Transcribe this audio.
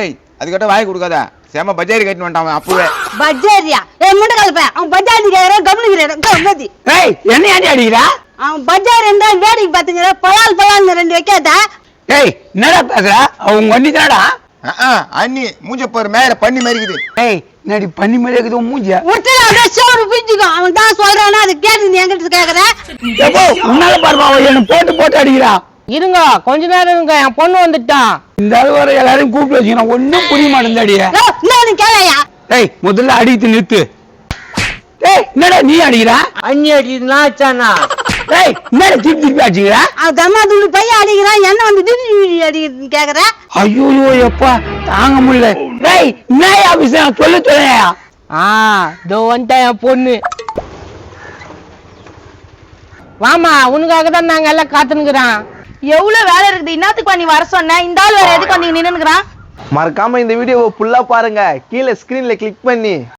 ஏய் அதுக்கிட்ட வாய் கொடுக்காத சேம பஜாரி கட்டின்னு வந்துட்டான் அப்பவே. பஜாரியா முண்டை கலப்பேன் அவன் பஜாரி கேக்குற கவனிக்கிறேன். ஏய் என்ன ஏன்டி அடிக்கிறா? அவன் பஜார் இருந்தா வேடிக்கை பாத்துக்கிற பலால் ரெண்டு வைக்காதா? ஏய் என்னடா பேசுற? அவங்க வண்டி தானடா. அண்ணி மூஞ்ச போற மேல பண்ணி மறிக்குது. ஏய் என்னடி பண்ணி மாதிரி இருக்குது மூஞ்சியா? சோறு பிஞ்சுக்கோ. அவன் தான் சொல்றானா அது கேட்டு நீ எங்கிட்ட கேக்குற? எப்போ உன்னால பாருமா அவன் என்ன போட்டு அடிக்கிறா. இருங்க கொஞ்ச நேரம் இருங்க, என் பொண்ணு வந்துட்டான். இந்த அளவு வர எல்லாரையும் கூப்பிட்டு வச்சுக்கணும், ஒன்னும் புரிய மாட்டேங்காடியா. கேளையா? ஏய் முதல்ல அடித்து நிறுத்து. ஏய் என்னடா நீ அடிக்கிறா? அண்ணி அடிக்குதுன்னா அச்சானா? ஏய் என்னடா திருப்பி அடிச்சுக்கிறா? அவன் தம்மா துண்டு பையன் அடிக்கிறான், என்ன வந்து அடிக்கிறதுன்னு கேக்குற? ஐயோ எப்பா தாங்க முடியல. ஏய் என்ன ஆபீஸ் சொல்லு சொல்லையா? இதோ வந்துட்டா என் பொண்ணு. வாமா உனக்காக தான் நாங்க எல்லாம் காத்துனுக்குறோம். எவ்வளவு வேலை இருக்குது, இன்னத்துக்கு நீ வர சொன்ன? இந்த ஆள் வேற எதுக்கு வந்து நின்னுக்கிறான்? மறக்காம இந்த வீடியோவை ஃபுல்லா பாருங்க, கீழே ஸ்கிரீன்ல கிளிக் பண்ணி